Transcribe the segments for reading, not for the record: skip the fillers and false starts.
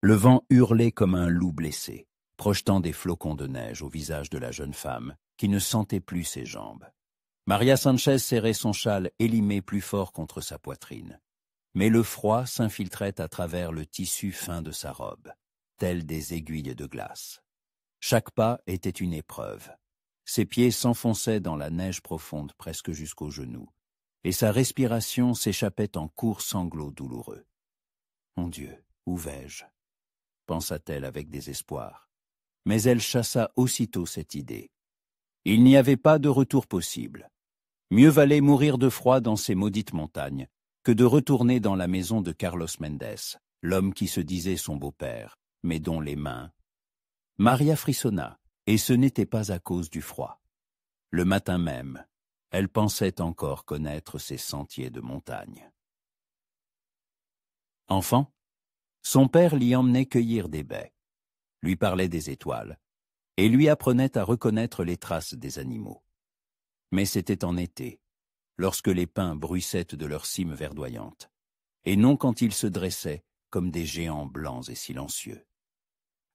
Le vent hurlait comme un loup blessé, projetant des flocons de neige au visage de la jeune femme, qui ne sentait plus ses jambes. Maria Sanchez serrait son châle élimé plus fort contre sa poitrine. Mais le froid s'infiltrait à travers le tissu fin de sa robe, tel des aiguilles de glace. Chaque pas était une épreuve. Ses pieds s'enfonçaient dans la neige profonde presque jusqu'aux genoux, et sa respiration s'échappait en courts sanglots douloureux. « Mon Dieu, où vais-je » pensa-t-elle avec désespoir. Mais elle chassa aussitôt cette idée. Il n'y avait pas de retour possible. Mieux valait mourir de froid dans ces maudites montagnes que de retourner dans la maison de Carlos Mendes, l'homme qui se disait son beau-père, mais dont les mains... Maria frissonna, et ce n'était pas à cause du froid. Le matin même, elle pensait encore connaître ces sentiers de montagne. Enfant, son père l'y emmenait cueillir des baies, lui parlait des étoiles, et lui apprenait à reconnaître les traces des animaux. Mais c'était en été, lorsque les pins bruissaient de leurs cimes verdoyantes, et non quand ils se dressaient comme des géants blancs et silencieux.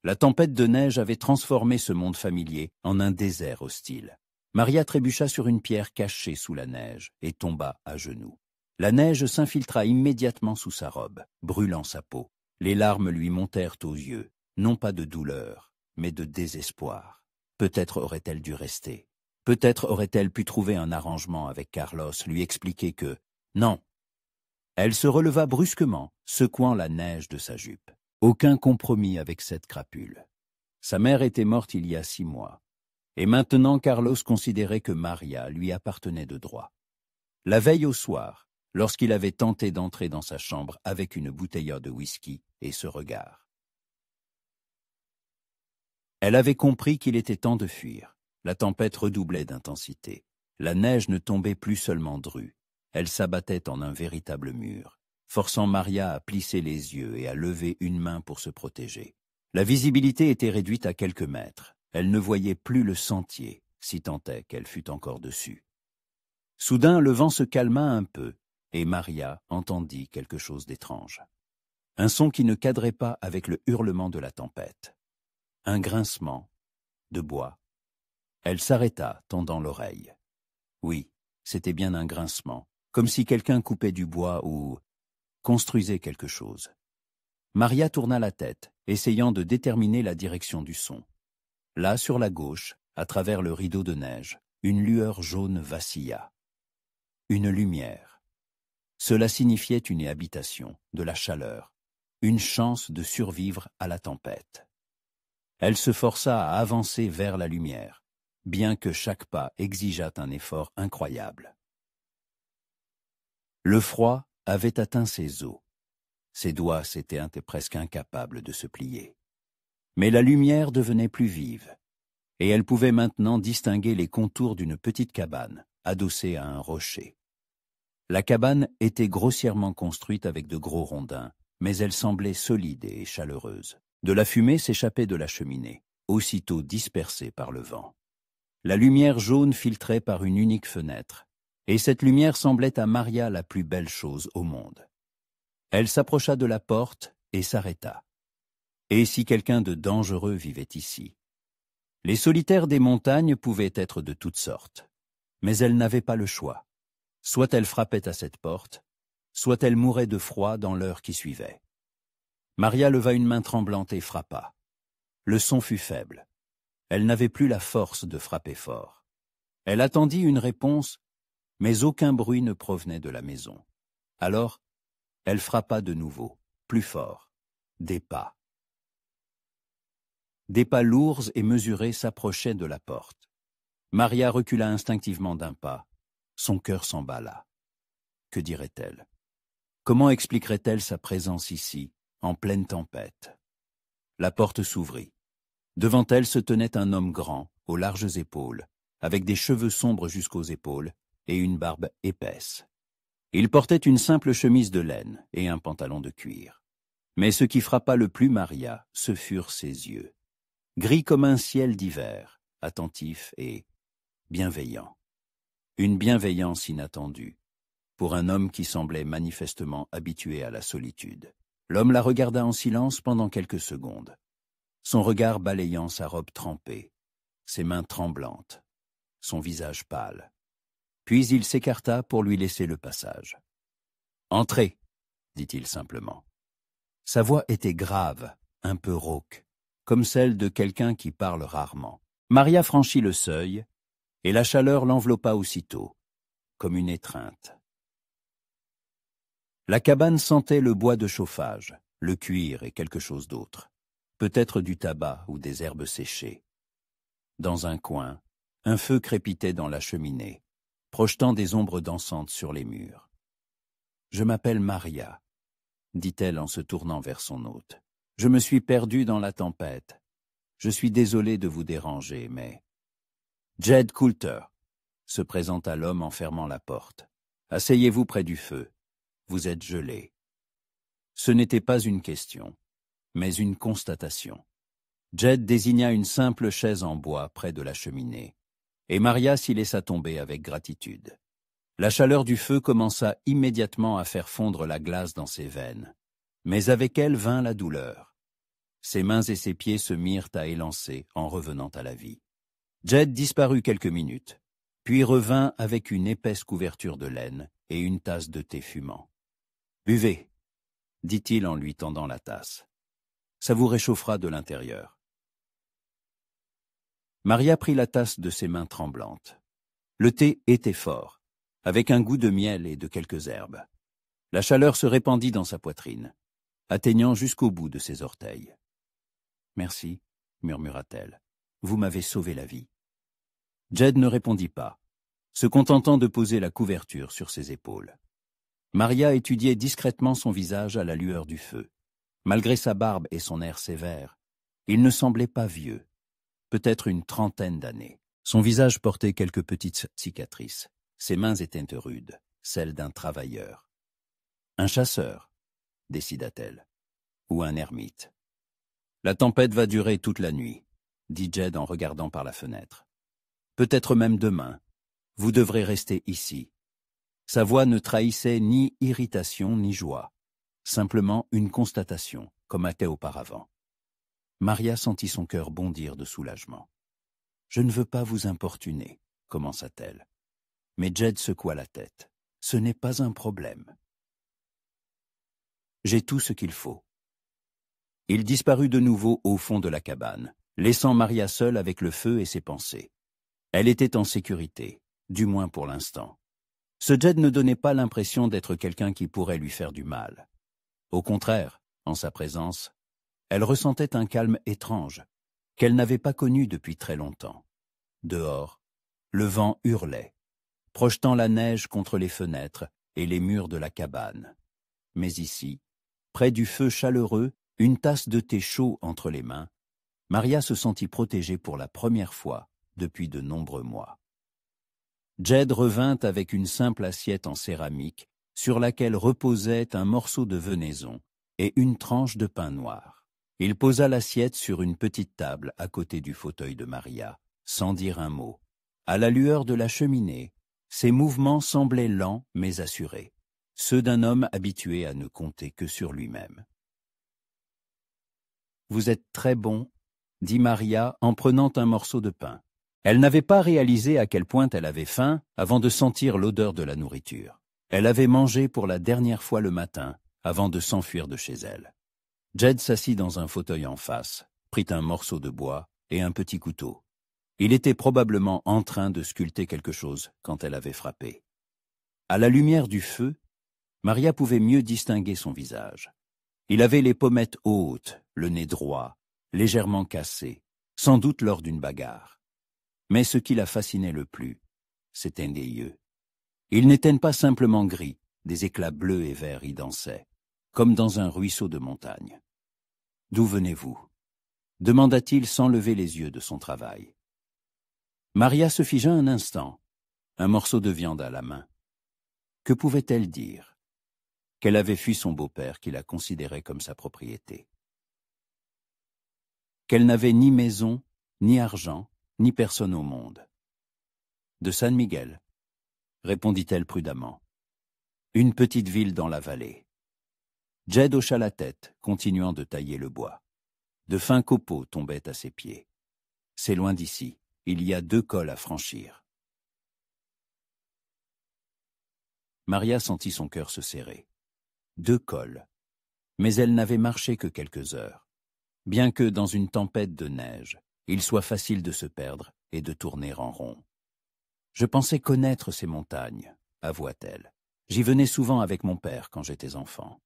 La tempête de neige avait transformé ce monde familier en un désert hostile. Maria trébucha sur une pierre cachée sous la neige et tomba à genoux. La neige s'infiltra immédiatement sous sa robe, brûlant sa peau. Les larmes lui montèrent aux yeux, non pas de douleur, mais de désespoir. Peut-être aurait-elle dû rester. Peut-être aurait-elle pu trouver un arrangement avec Carlos, lui expliquer que... Non. Elle se releva brusquement, secouant la neige de sa jupe. Aucun compromis avec cette crapule. Sa mère était morte il y a 6 mois. Et maintenant Carlos considérait que Maria lui appartenait de droit. La veille au soir, lorsqu'il avait tenté d'entrer dans sa chambre avec une bouteille de whisky et ce regard. Elle avait compris qu'il était temps de fuir. La tempête redoublait d'intensité. La neige ne tombait plus seulement drue. Elle s'abattait en un véritable mur, forçant Maria à plisser les yeux et à lever une main pour se protéger. La visibilité était réduite à quelques mètres. Elle ne voyait plus le sentier, si tant est qu'elle fût encore dessus. Soudain, le vent se calma un peu, et Maria entendit quelque chose d'étrange. Un son qui ne cadrait pas avec le hurlement de la tempête. Un grincement de bois. Elle s'arrêta, tendant l'oreille. Oui, c'était bien un grincement, comme si quelqu'un coupait du bois ou construisait quelque chose. Maria tourna la tête, essayant de déterminer la direction du son. Là, sur la gauche, à travers le rideau de neige, une lueur jaune vacilla. Une lumière. Cela signifiait une habitation, de la chaleur, une chance de survivre à la tempête. Elle se força à avancer vers la lumière, bien que chaque pas exigeât un effort incroyable. Le froid avait atteint ses os. Ses doigts s'étaient presque incapables de se plier. Mais la lumière devenait plus vive, et elle pouvait maintenant distinguer les contours d'une petite cabane, adossée à un rocher. La cabane était grossièrement construite avec de gros rondins, mais elle semblait solide et chaleureuse. De la fumée s'échappait de la cheminée, aussitôt dispersée par le vent. La lumière jaune filtrait par une unique fenêtre, et cette lumière semblait à Maria la plus belle chose au monde. Elle s'approcha de la porte et s'arrêta. Et si quelqu'un de dangereux vivait ici? Les solitaires des montagnes pouvaient être de toutes sortes, mais elle n'avait pas le choix. Soit elle frappait à cette porte, soit elle mourait de froid dans l'heure qui suivait. Maria leva une main tremblante et frappa. Le son fut faible. Elle n'avait plus la force de frapper fort. Elle attendit une réponse, mais aucun bruit ne provenait de la maison. Alors, elle frappa de nouveau, plus fort. Des pas. Des pas lourds et mesurés s'approchaient de la porte. Maria recula instinctivement d'un pas. Son cœur s'emballa. Que dirait-elle? Comment expliquerait-elle sa présence ici, en pleine tempête? La porte s'ouvrit. Devant elle se tenait un homme grand, aux larges épaules, avec des cheveux sombres jusqu'aux épaules et une barbe épaisse. Il portait une simple chemise de laine et un pantalon de cuir. Mais ce qui frappa le plus Maria, ce furent ses yeux. Gris comme un ciel d'hiver, attentif et bienveillant. Une bienveillance inattendue, pour un homme qui semblait manifestement habitué à la solitude. L'homme la regarda en silence pendant quelques secondes, son regard balayant sa robe trempée, ses mains tremblantes, son visage pâle. Puis il s'écarta pour lui laisser le passage. « Entrez !» dit-il simplement. Sa voix était grave, un peu rauque, comme celle de quelqu'un qui parle rarement. Maria franchit le seuil, et la chaleur l'enveloppa aussitôt, comme une étreinte. La cabane sentait le bois de chauffage, le cuir et quelque chose d'autre, peut-être du tabac ou des herbes séchées. Dans un coin, un feu crépitait dans la cheminée, projetant des ombres dansantes sur les murs. « Je m'appelle Maria », dit-elle en se tournant vers son hôte. « Je me suis perdue dans la tempête. Je suis désolé de vous déranger, mais... » « Jed Coulter », se présenta l'homme en fermant la porte. « Asseyez-vous près du feu. Vous êtes gelé. » Ce n'était pas une question, mais une constatation. Jed désigna une simple chaise en bois près de la cheminée, et Maria s'y laissa tomber avec gratitude. La chaleur du feu commença immédiatement à faire fondre la glace dans ses veines, mais avec elle vint la douleur. Ses mains et ses pieds se mirent à élancer en revenant à la vie. Jed disparut quelques minutes, puis revint avec une épaisse couverture de laine et une tasse de thé fumant. « Buvez », dit-il en lui tendant la tasse. « Ça vous réchauffera de l'intérieur. » Maria prit la tasse de ses mains tremblantes. Le thé était fort, avec un goût de miel et de quelques herbes. La chaleur se répandit dans sa poitrine, atteignant jusqu'au bout de ses orteils. « Merci », murmura-t-elle. « Vous m'avez sauvé la vie. » Jed ne répondit pas, se contentant de poser la couverture sur ses épaules. Maria étudiait discrètement son visage à la lueur du feu. Malgré sa barbe et son air sévère, il ne semblait pas vieux, peut-être une trentaine d'années. Son visage portait quelques petites cicatrices. Ses mains étaient rudes, celles d'un travailleur. Un chasseur, décida-t-elle, ou un ermite. La tempête va durer toute la nuit, dit Jed en regardant par la fenêtre. Peut-être même demain. Vous devrez rester ici. Sa voix ne trahissait ni irritation ni joie, simplement une constatation, comme était auparavant. Maria sentit son cœur bondir de soulagement. « Je ne veux pas vous importuner », commença-t-elle. Mais Jed secoua la tête. « Ce n'est pas un problème. J'ai tout ce qu'il faut. » Il disparut de nouveau au fond de la cabane, laissant Maria seule avec le feu et ses pensées. Elle était en sécurité, du moins pour l'instant. Ce Jed ne donnait pas l'impression d'être quelqu'un qui pourrait lui faire du mal. Au contraire, en sa présence, elle ressentait un calme étrange, qu'elle n'avait pas connu depuis très longtemps. Dehors, le vent hurlait, projetant la neige contre les fenêtres et les murs de la cabane. Mais ici, près du feu chaleureux, une tasse de thé chaud entre les mains, Maria se sentit protégée pour la première fois depuis de nombreux mois. Jed revint avec une simple assiette en céramique sur laquelle reposait un morceau de venaison et une tranche de pain noir. Il posa l'assiette sur une petite table à côté du fauteuil de Maria, sans dire un mot. À la lueur de la cheminée, ses mouvements semblaient lents mais assurés, ceux d'un homme habitué à ne compter que sur lui-même. « Vous êtes très bon », dit Maria en prenant un morceau de pain. Elle n'avait pas réalisé à quel point elle avait faim avant de sentir l'odeur de la nourriture. Elle avait mangé pour la dernière fois le matin avant de s'enfuir de chez elle. Jed s'assit dans un fauteuil en face, prit un morceau de bois et un petit couteau. Il était probablement en train de sculpter quelque chose quand elle avait frappé. À la lumière du feu, Maria pouvait mieux distinguer son visage. Il avait les pommettes hautes, le nez droit, légèrement cassé, sans doute lors d'une bagarre. Mais ce qui la fascinait le plus, c'était les yeux. Ils n'étaient pas simplement gris, des éclats bleus et verts y dansaient, comme dans un ruisseau de montagne. « D'où venez-vous » demanda-t-il sans lever les yeux de son travail. Maria se figea un instant, un morceau de viande à la main. Que pouvait-elle dire? Qu'elle avait fui son beau-père qui la considérait comme sa propriété. Qu'elle n'avait ni maison, ni argent, ni personne au monde. « De San Miguel », répondit-elle prudemment. « Une petite ville dans la vallée. » Jed hocha la tête, continuant de tailler le bois. De fins copeaux tombaient à ses pieds. C'est loin d'ici, il y a 2 cols à franchir. Maria sentit son cœur se serrer. 2 cols. Mais elle n'avait marché que quelques heures. Bien que dans une tempête de neige, il soit facile de se perdre et de tourner en rond. Je pensais connaître ces montagnes, avoua-t-elle. J'y venais souvent avec mon père quand j'étais enfant.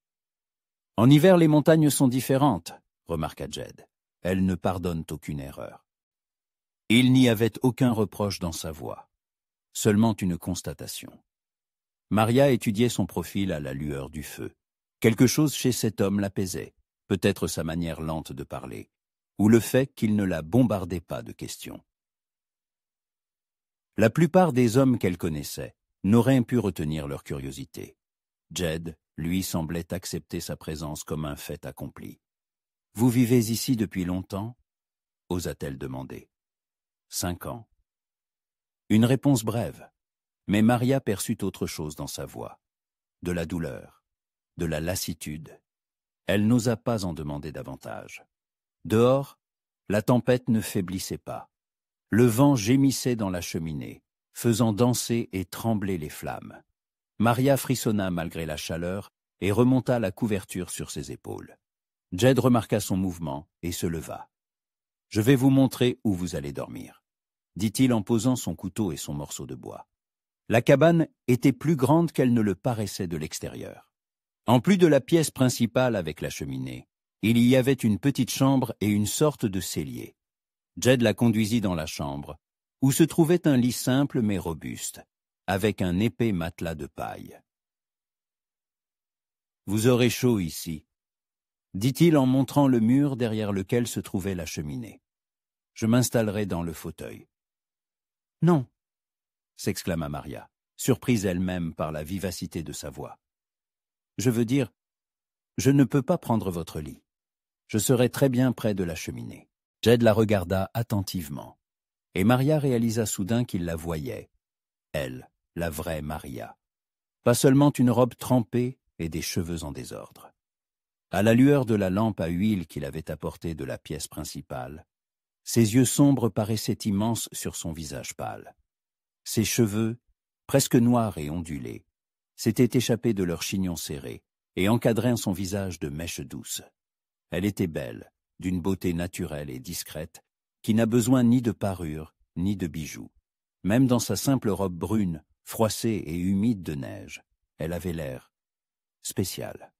En hiver, les montagnes sont différentes, remarqua Jed. Elles ne pardonnent aucune erreur. Il n'y avait aucun reproche dans sa voix, seulement une constatation. Maria étudiait son profil à la lueur du feu. Quelque chose chez cet homme l'apaisait, peut-être sa manière lente de parler, ou le fait qu'il ne la bombardait pas de questions. La plupart des hommes qu'elle connaissait n'auraient pu retenir leur curiosité. Jed, lui, semblait accepter sa présence comme un fait accompli. « Vous vivez ici depuis longtemps » osa-t-elle demander. 5 ans. Une réponse brève, mais Maria perçut autre chose dans sa voix. De la douleur, de la lassitude. Elle n'osa pas en demander davantage. Dehors, la tempête ne faiblissait pas. Le vent gémissait dans la cheminée, faisant danser et trembler les flammes. Maria frissonna malgré la chaleur et remonta la couverture sur ses épaules. Jed remarqua son mouvement et se leva. « Je vais vous montrer où vous allez dormir », dit-il en posant son couteau et son morceau de bois. La cabane était plus grande qu'elle ne le paraissait de l'extérieur. En plus de la pièce principale avec la cheminée, il y avait une petite chambre et une sorte de cellier. Jed la conduisit dans la chambre, où se trouvait un lit simple mais robuste, avec un épais matelas de paille. « Vous aurez chaud ici », dit-il en montrant le mur derrière lequel se trouvait la cheminée. « Je m'installerai dans le fauteuil. »« Non !» s'exclama Maria, surprise elle-même par la vivacité de sa voix. « Je veux dire, je ne peux pas prendre votre lit. Je serai très bien près de la cheminée. » Jed la regarda attentivement, et Maria réalisa soudain qu'il la voyait, elle, la vraie Maria. Pas seulement une robe trempée et des cheveux en désordre. À la lueur de la lampe à huile qu'il avait apportée de la pièce principale, ses yeux sombres paraissaient immenses sur son visage pâle. Ses cheveux, presque noirs et ondulés, s'étaient échappés de leur chignon serré et encadraient son visage de mèches douces. Elle était belle, d'une beauté naturelle et discrète, qui n'a besoin ni de parure, ni de bijoux. Même dans sa simple robe brune, froissée et humide de neige, elle avait l'air spécial.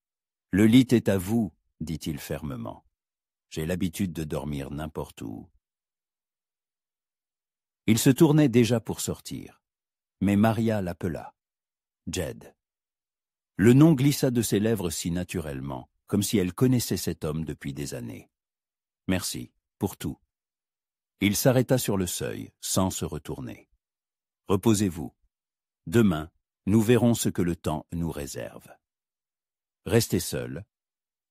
« Le lit est à vous, » dit-il fermement. « J'ai l'habitude de dormir n'importe où. » Il se tournait déjà pour sortir, mais Maria l'appela. « Jed. » Le nom glissa de ses lèvres si naturellement, comme si elle connaissait cet homme depuis des années. « Merci, pour tout. » Il s'arrêta sur le seuil, sans se retourner. « Reposez-vous. Demain, nous verrons ce que le temps nous réserve. » Restée seule,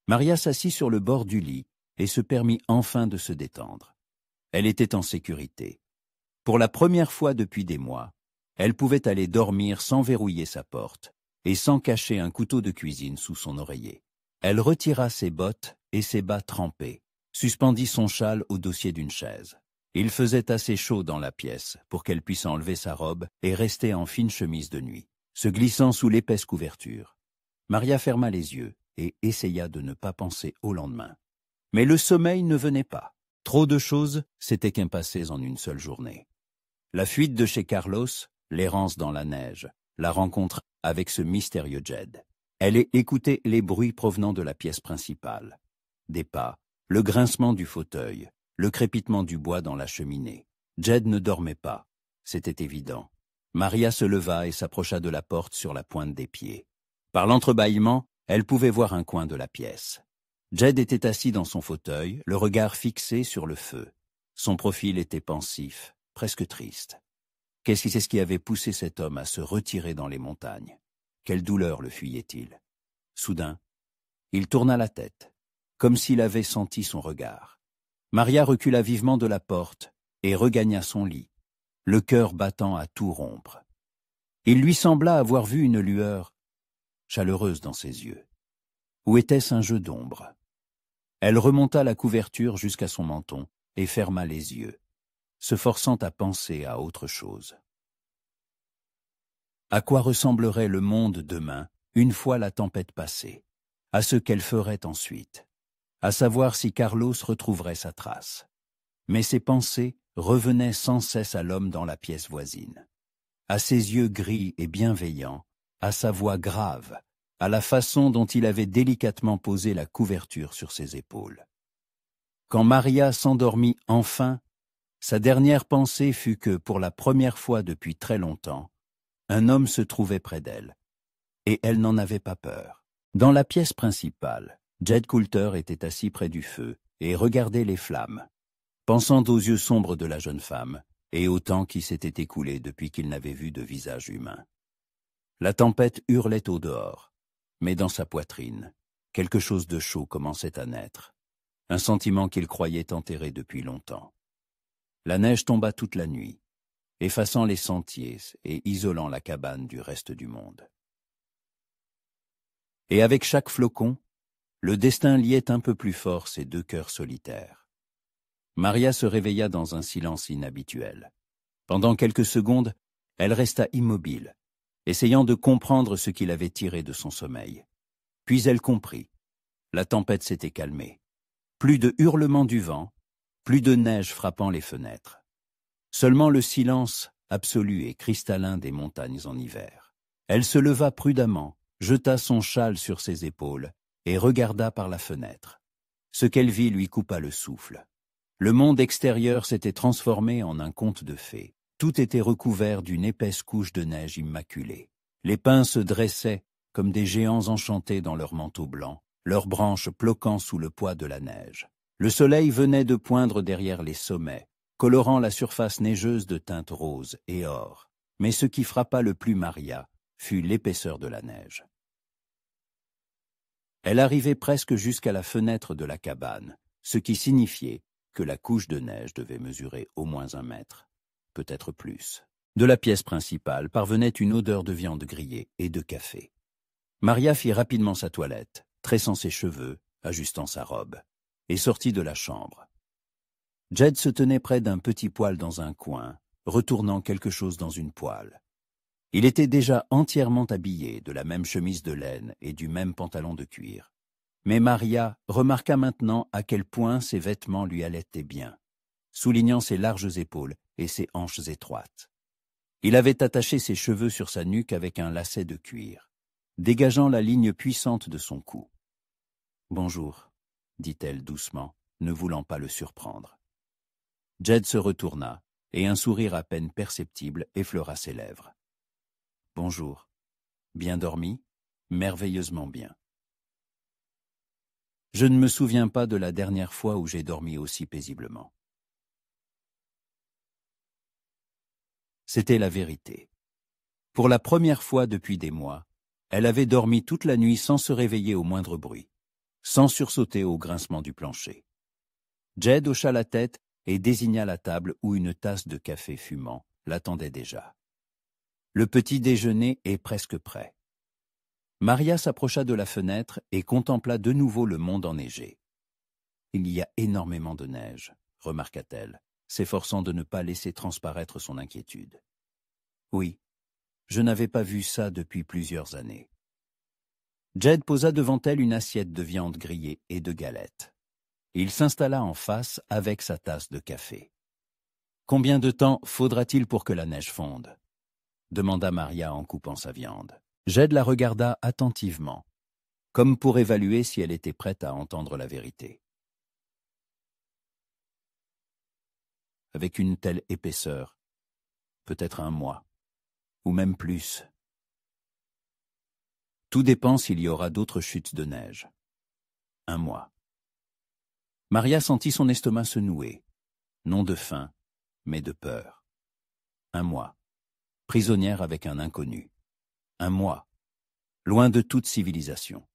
Maria s'assit sur le bord du lit et se permit enfin de se détendre. Elle était en sécurité. Pour la première fois depuis des mois, elle pouvait aller dormir sans verrouiller sa porte et sans cacher un couteau de cuisine sous son oreiller. Elle retira ses bottes et ses bas trempés, suspendit son châle au dossier d'une chaise. Il faisait assez chaud dans la pièce pour qu'elle puisse enlever sa robe et rester en fine chemise de nuit, se glissant sous l'épaisse couverture. Maria ferma les yeux et essaya de ne pas penser au lendemain. Mais le sommeil ne venait pas. Trop de choses s'étaient qu'impassées en une seule journée. La fuite de chez Carlos, l'errance dans la neige, la rencontre avec ce mystérieux Jed. Elle écoutait les bruits provenant de la pièce principale. Des pas, le grincement du fauteuil, le crépitement du bois dans la cheminée. Jed ne dormait pas, c'était évident. Maria se leva et s'approcha de la porte sur la pointe des pieds. Par l'entrebâillement, elle pouvait voir un coin de la pièce. Jed était assis dans son fauteuil, le regard fixé sur le feu. Son profil était pensif, presque triste. Qu'est-ce qui avait poussé cet homme à se retirer dans les montagnes? Quelle douleur le fuyait-il? Soudain, il tourna la tête, comme s'il avait senti son regard. Maria recula vivement de la porte et regagna son lit, le cœur battant à tout rompre. Il lui sembla avoir vu une lueur chaleureuse dans ses yeux. Ou était-ce un jeu d'ombre? Elle remonta la couverture jusqu'à son menton et ferma les yeux, se forçant à penser à autre chose. À quoi ressemblerait le monde demain, une fois la tempête passée? À ce qu'elle ferait ensuite, à savoir si Carlos retrouverait sa trace. Mais ses pensées revenaient sans cesse à l'homme dans la pièce voisine, à ses yeux gris et bienveillants, à sa voix grave, à la façon dont il avait délicatement posé la couverture sur ses épaules. Quand Maria s'endormit enfin, sa dernière pensée fut que, pour la première fois depuis très longtemps, un homme se trouvait près d'elle, et elle n'en avait pas peur. Dans la pièce principale, Jed Coulter était assis près du feu et regardait les flammes, pensant aux yeux sombres de la jeune femme et au temps qui s'était écoulé depuis qu'il n'avait vu de visage humain. La tempête hurlait au dehors, mais dans sa poitrine, quelque chose de chaud commençait à naître, un sentiment qu'il croyait enterré depuis longtemps. La neige tomba toute la nuit, effaçant les sentiers et isolant la cabane du reste du monde. Et avec chaque flocon, le destin liait un peu plus fort ses deux cœurs solitaires. Maria se réveilla dans un silence inhabituel. Pendant quelques secondes, elle resta immobile, essayant de comprendre ce qu'il avait tiré de son sommeil. Puis elle comprit. La tempête s'était calmée. Plus de hurlements du vent, plus de neige frappant les fenêtres. Seulement le silence absolu et cristallin des montagnes en hiver. Elle se leva prudemment, jeta son châle sur ses épaules et regarda par la fenêtre. Ce qu'elle vit lui coupa le souffle. Le monde extérieur s'était transformé en un conte de fées. Tout était recouvert d'une épaisse couche de neige immaculée. Les pins se dressaient comme des géants enchantés dans leurs manteaux blancs, leurs branches ploquant sous le poids de la neige. Le soleil venait de poindre derrière les sommets, colorant la surface neigeuse de teintes roses et or. Mais ce qui frappa le plus Maria fut l'épaisseur de la neige. Elle arrivait presque jusqu'à la fenêtre de la cabane, ce qui signifiait que la couche de neige devait mesurer au moins 1 mètre, peut-être plus. De la pièce principale parvenait une odeur de viande grillée et de café. Maria fit rapidement sa toilette, tressant ses cheveux, ajustant sa robe, et sortit de la chambre. Jed se tenait près d'un petit poêle dans un coin, retournant quelque chose dans une poêle. Il était déjà entièrement habillé de la même chemise de laine et du même pantalon de cuir. Mais Maria remarqua maintenant à quel point ses vêtements lui allaient bien, soulignant ses larges épaules et ses hanches étroites. Il avait attaché ses cheveux sur sa nuque avec un lacet de cuir, dégageant la ligne puissante de son cou. « Bonjour », dit-elle doucement, ne voulant pas le surprendre. Jed se retourna, et un sourire à peine perceptible effleura ses lèvres. « Bonjour. Bien dormi? Merveilleusement bien. » Je ne me souviens pas de la dernière fois où j'ai dormi aussi paisiblement. C'était la vérité. Pour la première fois depuis des mois, elle avait dormi toute la nuit sans se réveiller au moindre bruit, sans sursauter au grincement du plancher. Jed hocha la tête et désigna la table où une tasse de café fumant l'attendait déjà. Le petit déjeuner est presque prêt. Maria s'approcha de la fenêtre et contempla de nouveau le monde enneigé. Il y a énormément de neige, remarqua-t-elle, s'efforçant de ne pas laisser transparaître son inquiétude. Oui, je n'avais pas vu ça depuis plusieurs années. Jed posa devant elle une assiette de viande grillée et de galettes. Il s'installa en face avec sa tasse de café. « Combien de temps faudra-t-il pour que la neige fonde ?» demanda Maria en coupant sa viande. Jed la regarda attentivement, comme pour évaluer si elle était prête à entendre la vérité. Avec une telle épaisseur, peut-être 1 mois, ou même plus. Tout dépend s'il y aura d'autres chutes de neige. 1 mois. Maria sentit son estomac se nouer, non de faim, mais de peur. 1 mois. Prisonnière avec un inconnu. 1 mois. Loin de toute civilisation.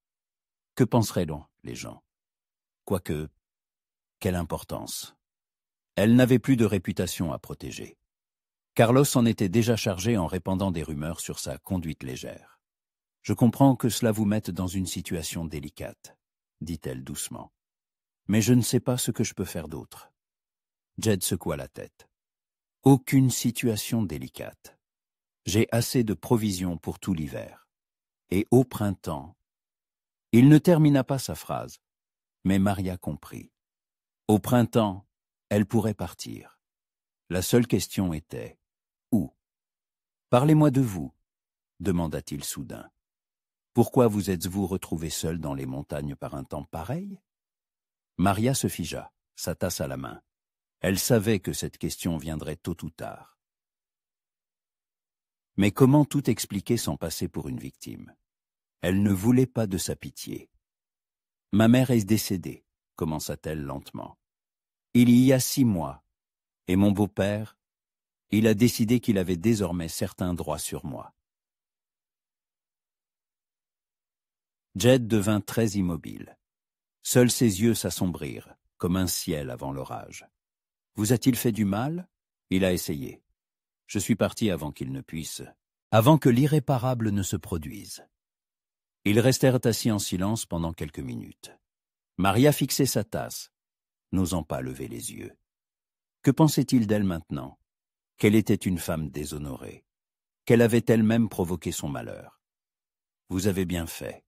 Que penseraient donc les gens? Quoique, quelle importance. Elle n'avait plus de réputation à protéger. Carlos en était déjà chargé en répandant des rumeurs sur sa conduite légère. Je comprends que cela vous mette dans une situation délicate, dit-elle doucement. Mais je ne sais pas ce que je peux faire d'autre. Jed secoua la tête. Aucune situation délicate. J'ai assez de provisions pour tout l'hiver. Et au printemps... Il ne termina pas sa phrase, mais Maria comprit. Au printemps, elle pourrait partir. La seule question était « Où ?» « Parlez-moi de vous », demanda-t-il soudain. « Pourquoi vous êtes-vous retrouvé seul dans les montagnes par un temps pareil ?» Maria se figea, sa tasse à la main. Elle savait que cette question viendrait tôt ou tard. Mais comment tout expliquer sans passer pour une victime? Elle ne voulait pas de sa pitié. « Ma mère est décédée », commença-t-elle lentement. « Il y a 6 mois, et mon beau-père, il a décidé qu'il avait désormais certains droits sur moi. » Jed devint très immobile. Seuls ses yeux s'assombrirent, comme un ciel avant l'orage. « Vous a-t-il fait du mal ?» Il a essayé. Je suis parti avant qu'il ne puisse, avant que l'irréparable ne se produise. Ils restèrent assis en silence pendant quelques minutes. Maria fixait sa tasse, n'osant pas lever les yeux. Que pensait-il d'elle maintenant? Qu'elle était une femme déshonorée, qu'elle avait elle-même provoqué son malheur. « Vous avez bien fait, »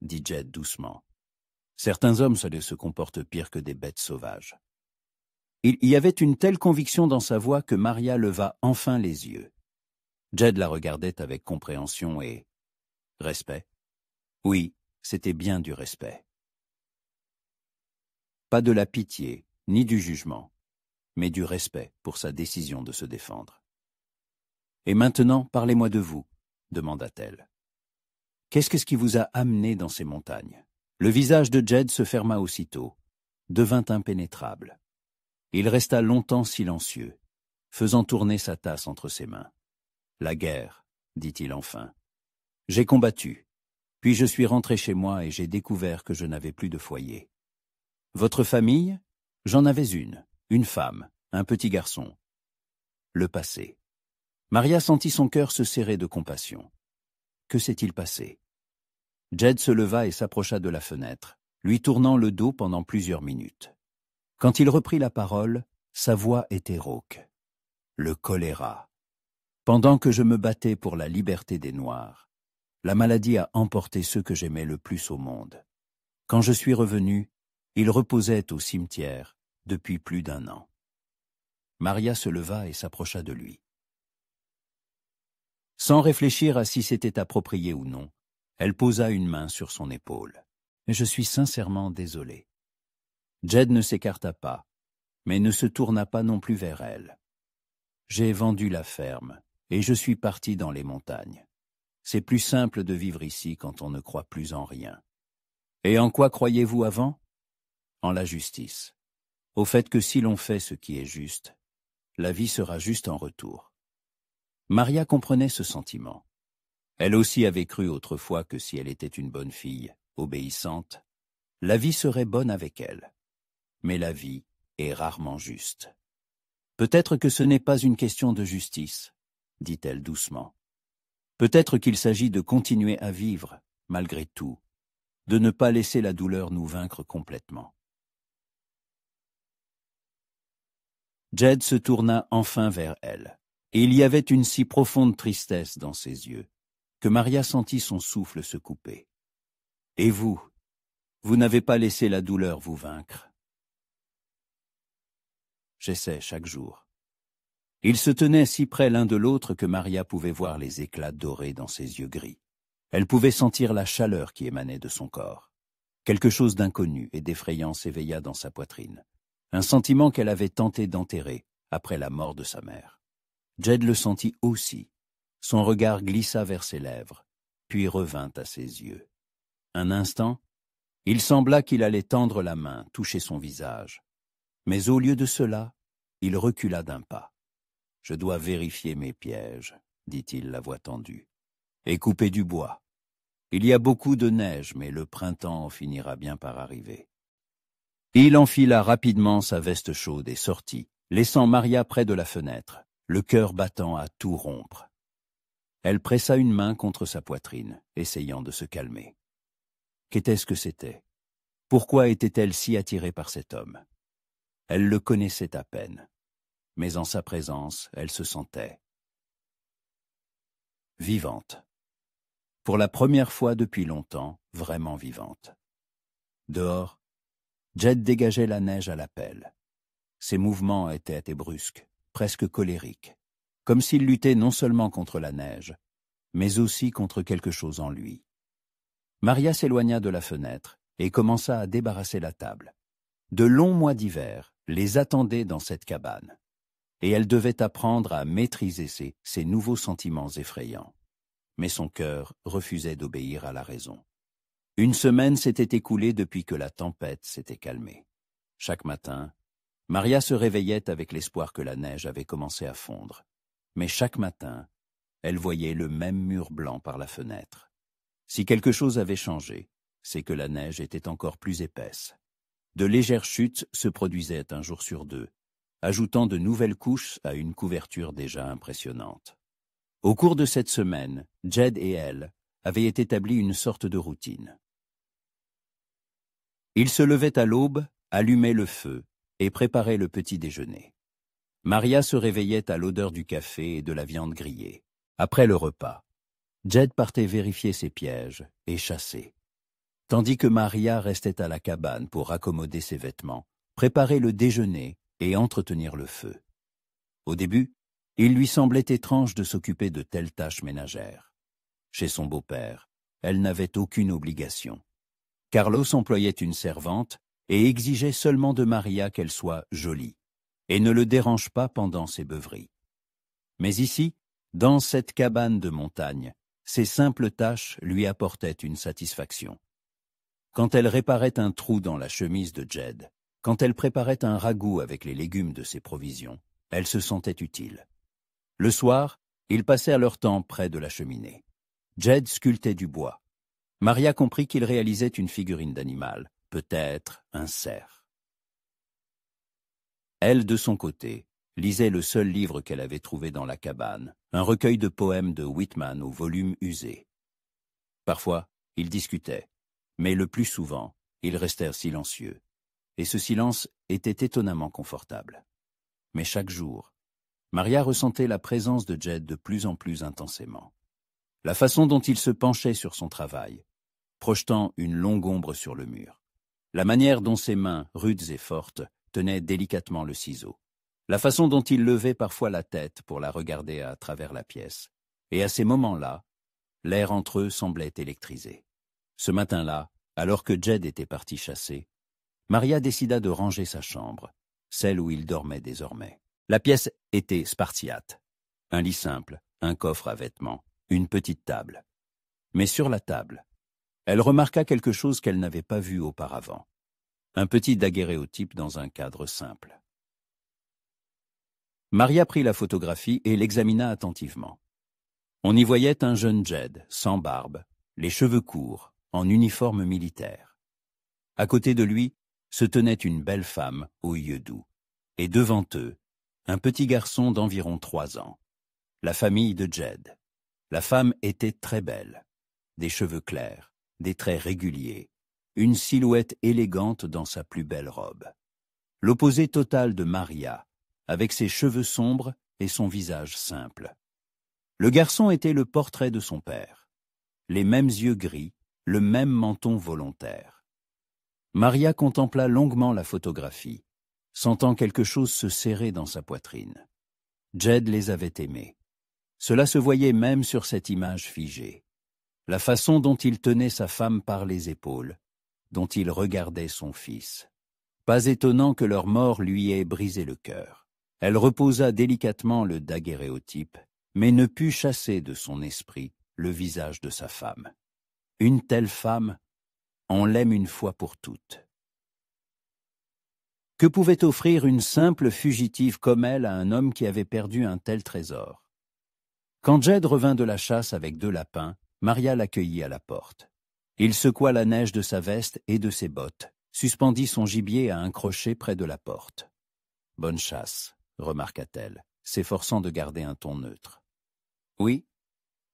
dit Jed doucement. « Certains hommes se comportent pire que des bêtes sauvages. » Il y avait une telle conviction dans sa voix que Maria leva enfin les yeux. Jed la regardait avec compréhension et respect. Oui, c'était bien du respect. Pas de la pitié, ni du jugement, mais du respect pour sa décision de se défendre. « Et maintenant, parlez-moi de vous, » demanda-t-elle. « Qu'est-ce qui vous a amené dans ces montagnes ?» Le visage de Jed se ferma aussitôt, devint impénétrable. Il resta longtemps silencieux, faisant tourner sa tasse entre ses mains. « La guerre, » dit-il enfin. « J'ai combattu, puis je suis rentré chez moi et j'ai découvert que je n'avais plus de foyer. Votre famille? J'en avais une femme, un petit garçon. Le passé. » Maria sentit son cœur se serrer de compassion. Que s'est-il passé? Jed se leva et s'approcha de la fenêtre, lui tournant le dos pendant plusieurs minutes. Quand il reprit la parole, sa voix était rauque. Le choléra. Pendant que je me battais pour la liberté des Noirs, la maladie a emporté ceux que j'aimais le plus au monde. Quand je suis revenu, ils reposaient au cimetière depuis plus d'1 an. Maria se leva et s'approcha de lui. Sans réfléchir à si c'était approprié ou non, elle posa une main sur son épaule. « Je suis sincèrement désolé. » Jed ne s'écarta pas, mais ne se tourna pas non plus vers elle. « J'ai vendu la ferme, et je suis parti dans les montagnes. C'est plus simple de vivre ici quand on ne croit plus en rien. Et en quoi croyez-vous avant? En la justice. Au fait que si l'on fait ce qui est juste, la vie sera juste en retour. » Maria comprenait ce sentiment. Elle aussi avait cru autrefois que si elle était une bonne fille, obéissante, la vie serait bonne avec elle. Mais la vie est rarement juste. Peut-être que ce n'est pas une question de justice, dit-elle doucement. Peut-être qu'il s'agit de continuer à vivre, malgré tout, de ne pas laisser la douleur nous vaincre complètement. Jed se tourna enfin vers elle, et il y avait une si profonde tristesse dans ses yeux que Maria sentit son souffle se couper. « Et vous, vous n'avez pas laissé la douleur vous vaincre. » « J'essaie chaque jour. » Ils se tenaient si près l'un de l'autre que Maria pouvait voir les éclats dorés dans ses yeux gris. Elle pouvait sentir la chaleur qui émanait de son corps. Quelque chose d'inconnu et d'effrayant s'éveilla dans sa poitrine. Un sentiment qu'elle avait tenté d'enterrer après la mort de sa mère. Jed le sentit aussi. Son regard glissa vers ses lèvres, puis revint à ses yeux. Un instant, il sembla qu'il allait tendre la main, toucher son visage. Mais au lieu de cela, il recula d'un pas. « Je dois vérifier mes pièges, » dit-il, la voix tendue, « et couper du bois. Il y a beaucoup de neige, mais le printemps finira bien par arriver. » Il enfila rapidement sa veste chaude et sortit, laissant Maria près de la fenêtre, le cœur battant à tout rompre. Elle pressa une main contre sa poitrine, essayant de se calmer. Qu'était-ce que c'était? Pourquoi était-elle si attirée par cet homme? Elle le connaissait à peine, mais en sa présence, elle se sentait vivante. Pour la première fois depuis longtemps, vraiment vivante. Dehors, Jed dégageait la neige à la pelle. Ses mouvements étaient brusques, presque colériques, comme s'il luttait non seulement contre la neige, mais aussi contre quelque chose en lui. Maria s'éloigna de la fenêtre et commença à débarrasser la table. De longs mois d'hiver les attendaient dans cette cabane, et elle devait apprendre à maîtriser ses nouveaux sentiments effrayants. Mais son cœur refusait d'obéir à la raison. Une semaine s'était écoulée depuis que la tempête s'était calmée. Chaque matin, Maria se réveillait avec l'espoir que la neige avait commencé à fondre. Mais chaque matin, elle voyait le même mur blanc par la fenêtre. Si quelque chose avait changé, c'est que la neige était encore plus épaisse. De légères chutes se produisaient un jour sur deux, ajoutant de nouvelles couches à une couverture déjà impressionnante. Au cours de cette semaine, Jed et elle avaient établi une sorte de routine. Ils se levaient à l'aube, allumaient le feu et préparaient le petit déjeuner. Maria se réveillait à l'odeur du café et de la viande grillée. Après le repas, Jed partait vérifier ses pièges et chasser, tandis que Maria restait à la cabane pour raccommoder ses vêtements, préparer le déjeuner et entretenir le feu. Au début, il lui semblait étrange de s'occuper de telles tâches ménagères. Chez son beau-père, elle n'avait aucune obligation. Carlos employait une servante et exigeait seulement de Maria qu'elle soit jolie, et ne le dérange pas pendant ses beuveries. Mais ici, dans cette cabane de montagne, ces simples tâches lui apportaient une satisfaction. Quand elle réparait un trou dans la chemise de Jed, quand elle préparait un ragoût avec les légumes de ses provisions, elle se sentait utile. Le soir, ils passèrent leur temps près de la cheminée. Jed sculptait du bois. Maria comprit qu'il réalisait une figurine d'animal, peut-être un cerf. Elle, de son côté, lisait le seul livre qu'elle avait trouvé dans la cabane, un recueil de poèmes de Whitman au volume usé. Parfois, ils discutaient, mais le plus souvent, ils restèrent silencieux, et ce silence était étonnamment confortable. Mais chaque jour, Maria ressentait la présence de Jed de plus en plus intensément. La façon dont il se penchait sur son travail, projetant une longue ombre sur le mur. La manière dont ses mains, rudes et fortes, tenaient délicatement le ciseau. La façon dont il levait parfois la tête pour la regarder à travers la pièce. Et à ces moments-là, l'air entre eux semblait électrisé. Ce matin-là, alors que Jed était parti chasser, Maria décida de ranger sa chambre, celle où il dormait désormais. La pièce était spartiate. Un lit simple, un coffre à vêtements, une petite table. Mais sur la table, elle remarqua quelque chose qu'elle n'avait pas vu auparavant. Un petit daguerréotype dans un cadre simple. Maria prit la photographie et l'examina attentivement. On y voyait un jeune Jed, sans barbe, les cheveux courts, en uniforme militaire. À côté de lui se tenait une belle femme aux yeux doux, et devant eux, un petit garçon d'environ 3 ans. La famille de Jed. La femme était très belle. Des cheveux clairs, des traits réguliers, une silhouette élégante dans sa plus belle robe. L'opposé total de Maria, avec ses cheveux sombres et son visage simple. Le garçon était le portrait de son père. Les mêmes yeux gris, le même menton volontaire. Maria contempla longuement la photographie, sentant quelque chose se serrer dans sa poitrine. Jed les avait aimés. Cela se voyait même sur cette image figée. La façon dont il tenait sa femme par les épaules, dont il regardait son fils. Pas étonnant que leur mort lui ait brisé le cœur. Elle reposa délicatement le daguerréotype, mais ne put chasser de son esprit le visage de sa femme. Une telle femme, on l'aime une fois pour toutes. Que pouvait offrir une simple fugitive comme elle à un homme qui avait perdu un tel trésor? Quand Jed revint de la chasse avec 2 lapins, Maria l'accueillit à la porte. Il secoua la neige de sa veste et de ses bottes, suspendit son gibier à un crochet près de la porte. « Bonne chasse », remarqua-t-elle, s'efforçant de garder un ton neutre. « Oui,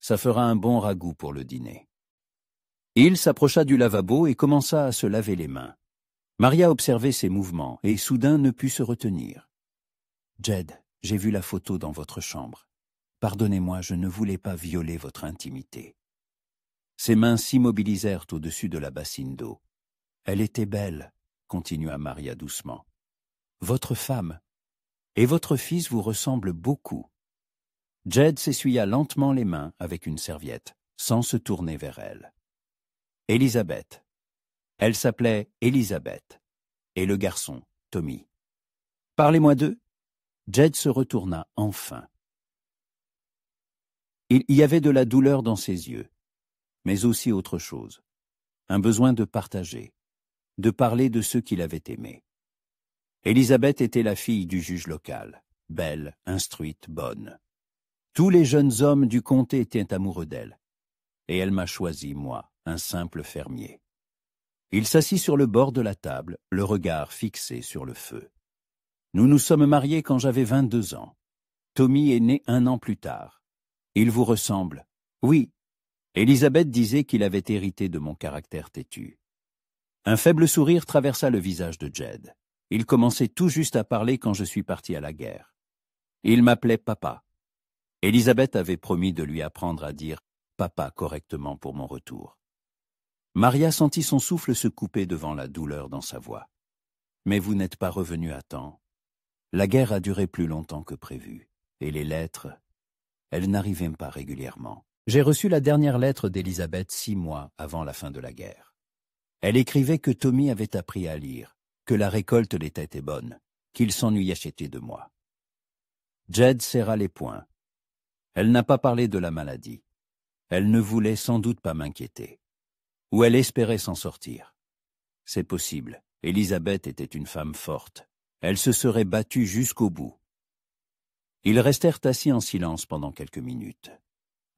Ça fera un bon ragoût pour le dîner. Il s'approcha du lavabo et commença à se laver les mains. Maria observait ses mouvements et soudain ne put se retenir. « Jed, j'ai vu la photo dans votre chambre. Pardonnez-moi, je ne voulais pas violer votre intimité. » Ses mains s'immobilisèrent au-dessus de la bassine d'eau. « Elle était belle, » continua Maria doucement. « Votre femme et votre fils vous ressemblent beaucoup. » Jed s'essuya lentement les mains avec une serviette, sans se tourner vers elle. Elisabeth. Elle s'appelait Elisabeth. Et le garçon, Tommy. « Parlez-moi d'eux. » Jed se retourna enfin. Il y avait de la douleur dans ses yeux, mais aussi autre chose. Un besoin de partager, de parler de ceux qu'il avait aimés. Elisabeth était la fille du juge local, belle, instruite, bonne. Tous les jeunes hommes du comté étaient amoureux d'elle. Et elle m'a choisi, moi, un simple fermier. Il s'assit sur le bord de la table, le regard fixé sur le feu. Nous nous sommes mariés quand j'avais 22 ans. Tommy est né 1 an plus tard. Il vous ressemble. Oui. Elisabeth disait qu'il avait hérité de mon caractère têtu. Un faible sourire traversa le visage de Jed. Il commençait tout juste à parler quand je suis parti à la guerre. Il m'appelait papa. Elisabeth avait promis de lui apprendre à dire papa correctement pour mon retour. Maria sentit son souffle se couper devant la douleur dans sa voix. Mais vous n'êtes pas revenu à temps. La guerre a duré plus longtemps que prévu, et les lettres, elles n'arrivaient pas régulièrement. J'ai reçu la dernière lettre d'Elisabeth 6 mois avant la fin de la guerre. Elle écrivait que Tommy avait appris à lire, que la récolte était bonne, qu'il s'ennuyait de moi. Jed serra les poings. Elle n'a pas parlé de la maladie. Elle ne voulait sans doute pas m'inquiéter. Ou elle espérait s'en sortir. C'est possible. Elisabeth était une femme forte. Elle se serait battue jusqu'au bout. Ils restèrent assis en silence pendant quelques minutes.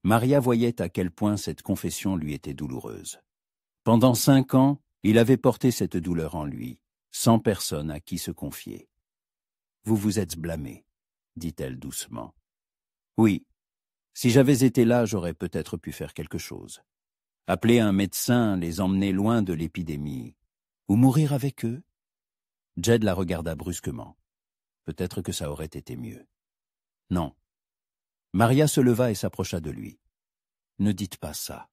Maria voyait à quel point cette confession lui était douloureuse. Pendant 5 ans, il avait porté cette douleur en lui, sans personne à qui se confier. « Vous vous êtes blâmé, » dit-elle doucement. « Oui. Si j'avais été là, j'aurais peut-être pu faire quelque chose. Appeler un médecin, les emmener loin de l'épidémie. Ou mourir avec eux ?» Jed la regarda brusquement. Peut-être que ça aurait été mieux. Non. Maria se leva et s'approcha de lui. Ne dites pas ça.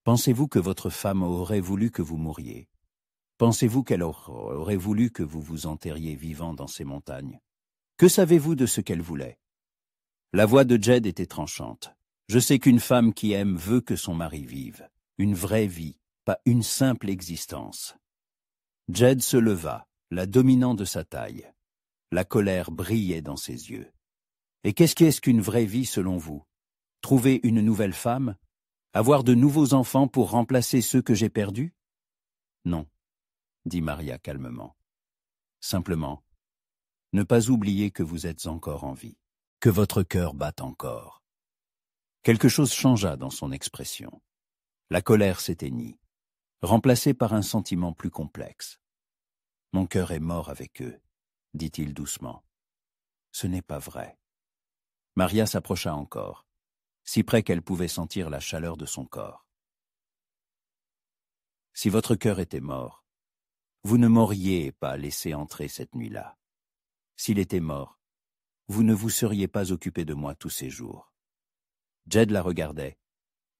Pensez-vous que votre femme aurait voulu que vous mouriez? Pensez-vous qu'elle aurait voulu que vous vous enterriez vivant dans ces montagnes? Que savez-vous de ce qu'elle voulait? La voix de Jed était tranchante. Je sais qu'une femme qui aime veut que son mari vive. Une vraie vie, pas une simple existence. Jed se leva, la dominant de sa taille. La colère brillait dans ses yeux. Et qu'est-ce qu'une vraie vie selon vous? Trouver une nouvelle femme? Avoir de nouveaux enfants pour remplacer ceux que j'ai perdus? Non, dit Maria calmement. Simplement, ne pas oublier que vous êtes encore en vie, que votre cœur bat encore. Quelque chose changea dans son expression. La colère s'éteignit, remplacée par un sentiment plus complexe. Mon cœur est mort avec eux, dit-il doucement. Ce n'est pas vrai. Maria s'approcha encore, si près qu'elle pouvait sentir la chaleur de son corps. Si votre cœur était mort, vous ne m'auriez pas laissé entrer cette nuit-là. S'il était mort, vous ne vous seriez pas occupé de moi tous ces jours. Jed la regardait,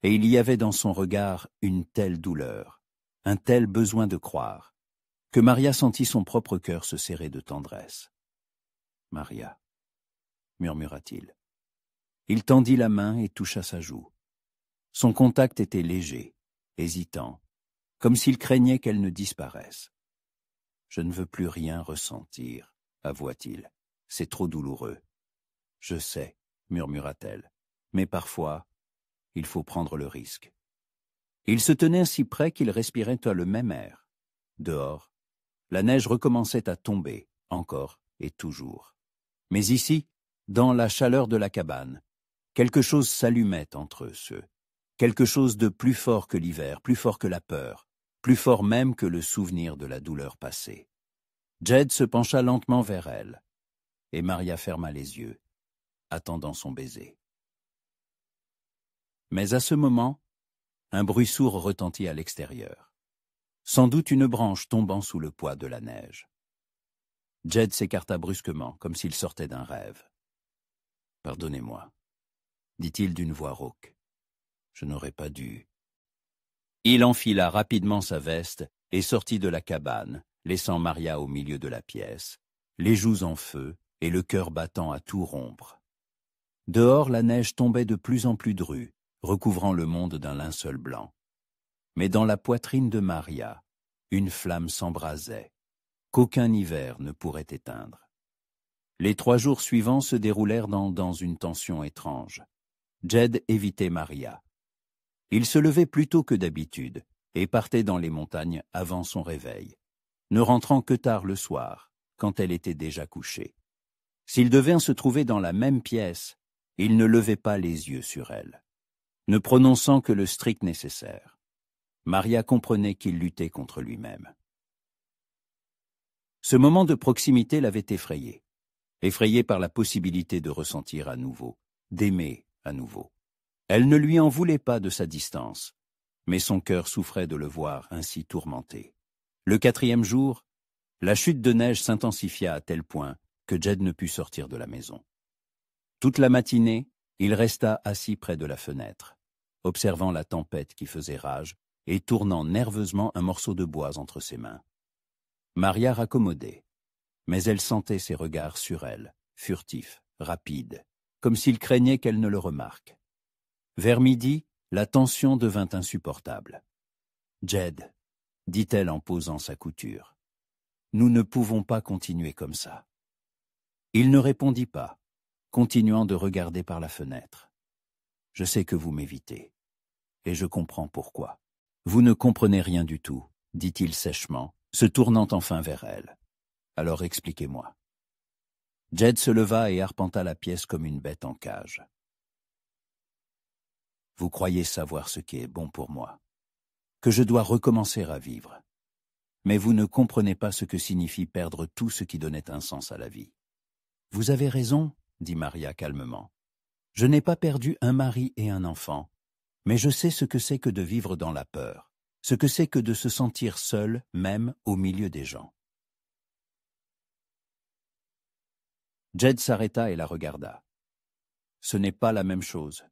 et il y avait dans son regard une telle douleur, un tel besoin de croire, que Maria sentit son propre cœur se serrer de tendresse. « Maria, » murmura-t-il. Il tendit la main et toucha sa joue. Son contact était léger, hésitant, comme s'il craignait qu'elle ne disparaisse. « Je ne veux plus rien ressentir, » avoua-t-il. « C'est trop douloureux. »« Je sais, » murmura-t-elle, « mais parfois, il faut prendre le risque. » Ils se tenaient si près qu'ils respiraient le même air. Dehors, la neige recommençait à tomber, encore et toujours. Mais ici, dans la chaleur de la cabane, quelque chose s'allumait entre eux, quelque chose de plus fort que l'hiver, plus fort que la peur, plus fort même que le souvenir de la douleur passée. Jed se pencha lentement vers elle, et Maria ferma les yeux, attendant son baiser. Mais à ce moment, un bruit sourd retentit à l'extérieur. Sans doute une branche tombant sous le poids de la neige. Jed s'écarta brusquement, comme s'il sortait d'un rêve. « Pardonnez-moi, » dit-il d'une voix rauque. « Je n'aurais pas dû. » Il enfila rapidement sa veste et sortit de la cabane, laissant Maria au milieu de la pièce, les joues en feu et le cœur battant à tout rompre. Dehors, la neige tombait de plus en plus drue, recouvrant le monde d'un linceul blanc. Mais dans la poitrine de Maria, une flamme s'embrasait, qu'aucun hiver ne pourrait éteindre. Les 3 jours suivants se déroulèrent dans une tension étrange. Jed évitait Maria. Il se levait plus tôt que d'habitude et partait dans les montagnes avant son réveil, ne rentrant que tard le soir, quand elle était déjà couchée. S'ils devaient se trouver dans la même pièce, il ne levait pas les yeux sur elle, ne prononçant que le strict nécessaire. Maria comprenait qu'il luttait contre lui-même. Ce moment de proximité l'avait effrayée par la possibilité de ressentir à nouveau, d'aimer à nouveau. Elle ne lui en voulait pas de sa distance, mais son cœur souffrait de le voir ainsi tourmenté. Le 4e jour, la chute de neige s'intensifia à tel point que Jed ne put sortir de la maison. Toute la matinée, il resta assis près de la fenêtre, observant la tempête qui faisait rage et tournant nerveusement un morceau de bois entre ses mains. Maria raccommodait, mais elle sentait ses regards sur elle, furtifs, rapides, comme s'il craignait qu'elle ne le remarque. Vers midi, la tension devint insupportable. « Jed, » dit-elle en posant sa couture, « nous ne pouvons pas continuer comme ça. » Il ne répondit pas, continuant de regarder par la fenêtre. « Je sais que vous m'évitez, et je comprends pourquoi. »« Vous ne comprenez rien du tout, » dit-il sèchement, se tournant enfin vers elle. « Alors expliquez-moi. » Jed se leva et arpenta la pièce comme une bête en cage. « Vous croyez savoir ce qui est bon pour moi, que je dois recommencer à vivre. Mais vous ne comprenez pas ce que signifie perdre tout ce qui donnait un sens à la vie. »« Vous avez raison, » dit Maria calmement. « Je n'ai pas perdu un mari et un enfant, mais je sais ce que c'est que de vivre dans la peur, ce que c'est que de se sentir seul, même au milieu des gens. » Jed s'arrêta et la regarda. « Ce n'est pas la même chose. »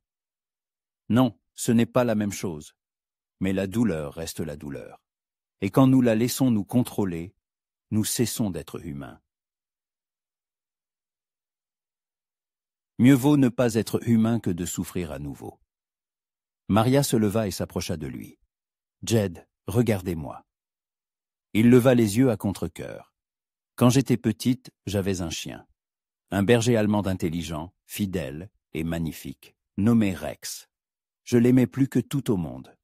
« Non, ce n'est pas la même chose. Mais la douleur reste la douleur. Et quand nous la laissons nous contrôler, nous cessons d'être humains. Mieux vaut ne pas être humain que de souffrir à nouveau. » Maria se leva et s'approcha de lui. « Jed, regardez-moi. » Il leva les yeux à contre-cœur. « Quand j'étais petite, j'avais un chien. Un berger allemand intelligent, fidèle et magnifique, nommé Rex. Je l'aimais plus que tout au monde. »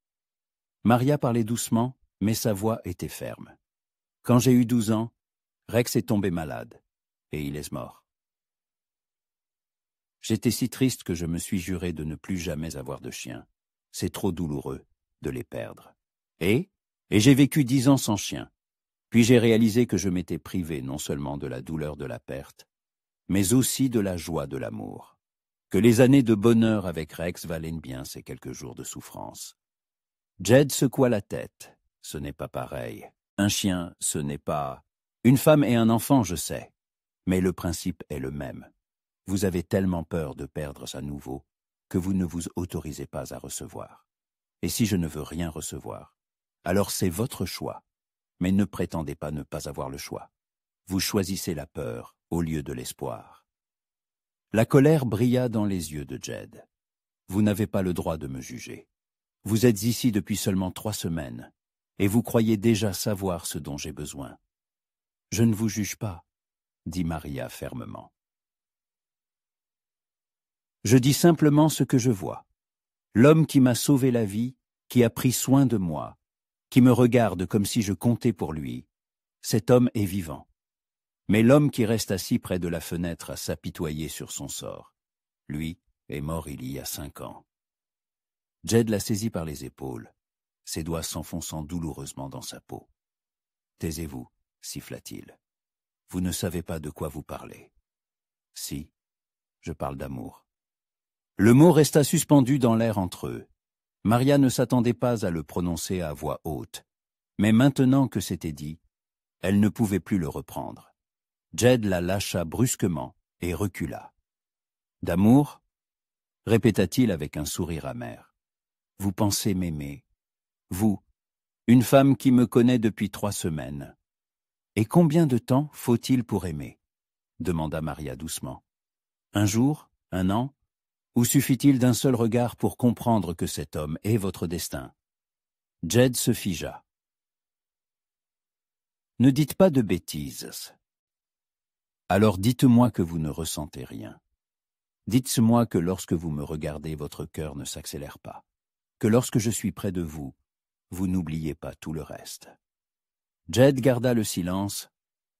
Maria parlait doucement, mais sa voix était ferme. « Quand j'ai eu 12 ans, Rex est tombé malade, et il est mort. J'étais si triste que je me suis juré de ne plus jamais avoir de chien. C'est trop douloureux de les perdre. Et j'ai vécu 10 ans sans chien. Puis j'ai réalisé que je m'étais privé non seulement de la douleur de la perte, mais aussi de la joie de l'amour. Que les années de bonheur avec Rex valaient bien ces quelques jours de souffrance. » Jed secoua la tête. « Ce n'est pas pareil. Un chien, ce n'est pas... Une femme et un enfant, je sais. Mais le principe est le même. Vous avez tellement peur de perdre à nouveau que vous ne vous autorisez pas à recevoir. Et si je ne veux rien recevoir, alors c'est votre choix. Mais ne prétendez pas ne pas avoir le choix. Vous choisissez la peur au lieu de l'espoir. » La colère brilla dans les yeux de Jed. « Vous n'avez pas le droit de me juger. Vous êtes ici depuis seulement 3 semaines, et vous croyez déjà savoir ce dont j'ai besoin. »« Je ne vous juge pas, » dit Maria fermement. « Je dis simplement ce que je vois. L'homme qui m'a sauvé la vie, qui a pris soin de moi, qui me regarde comme si je comptais pour lui, cet homme est vivant. Mais l'homme qui reste assis près de la fenêtre à s'apitoyer sur son sort, lui est mort il y a 5 ans. » Jed la saisit par les épaules, ses doigts s'enfonçant douloureusement dans sa peau. « Taisez-vous, » siffla-t-il. « Vous ne savez pas de quoi vous parlez. »« Si, je parle d'amour. » Le mot resta suspendu dans l'air entre eux. Maria ne s'attendait pas à le prononcer à voix haute, mais maintenant que c'était dit, elle ne pouvait plus le reprendre. Jed la lâcha brusquement et recula. « D'amour » répéta-t-il avec un sourire amer. « Vous pensez m'aimer, vous, une femme qui me connaît depuis 3 semaines. Et combien de temps faut-il pour aimer » demanda Maria doucement. « Un jour, 1 an, ou suffit-il d'un seul regard pour comprendre que cet homme est votre destin ?» Jed se figea. « Ne dites pas de bêtises. Alors dites-moi que vous ne ressentez rien. Dites-moi que lorsque vous me regardez, votre cœur ne s'accélère pas. Que lorsque je suis près de vous, vous n'oubliez pas tout le reste. » Jed garda le silence,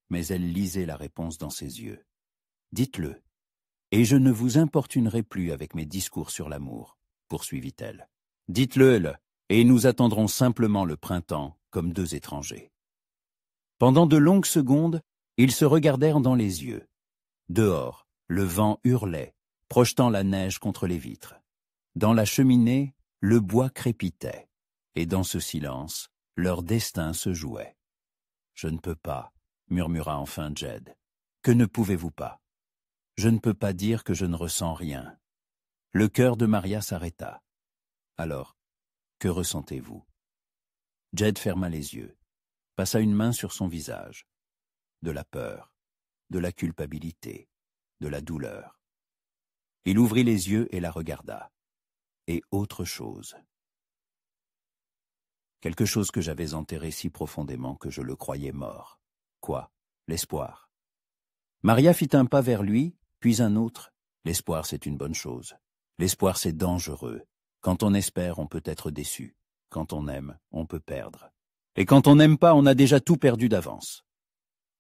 mais elle lisait la réponse dans ses yeux. « Dites-le, et je ne vous importunerai plus avec mes discours sur l'amour, » poursuivit-elle. « Dites-le, et nous attendrons simplement le printemps comme 2 étrangers. » Pendant de longues secondes, ils se regardèrent dans les yeux. Dehors, le vent hurlait, projetant la neige contre les vitres. Dans la cheminée, le bois crépitait, et dans ce silence, leur destin se jouait. « Je ne peux pas, » murmura enfin Jed. « Que ne pouvez-vous pas ? » « Je ne peux pas dire que je ne ressens rien. » Le cœur de Maria s'arrêta. « Alors, que ressentez-vous » Jed ferma les yeux, passa une main sur son visage. De la peur, de la culpabilité, de la douleur. Il ouvrit les yeux et la regarda. Et autre chose. Quelque chose que j'avais enterré si profondément que je le croyais mort. Quoi ? L'espoir. Maria fit un pas vers lui, puis un autre. L'espoir, c'est une bonne chose. L'espoir, c'est dangereux. Quand on espère, on peut être déçu. Quand on aime, on peut perdre. Et quand on n'aime pas, on a déjà tout perdu d'avance.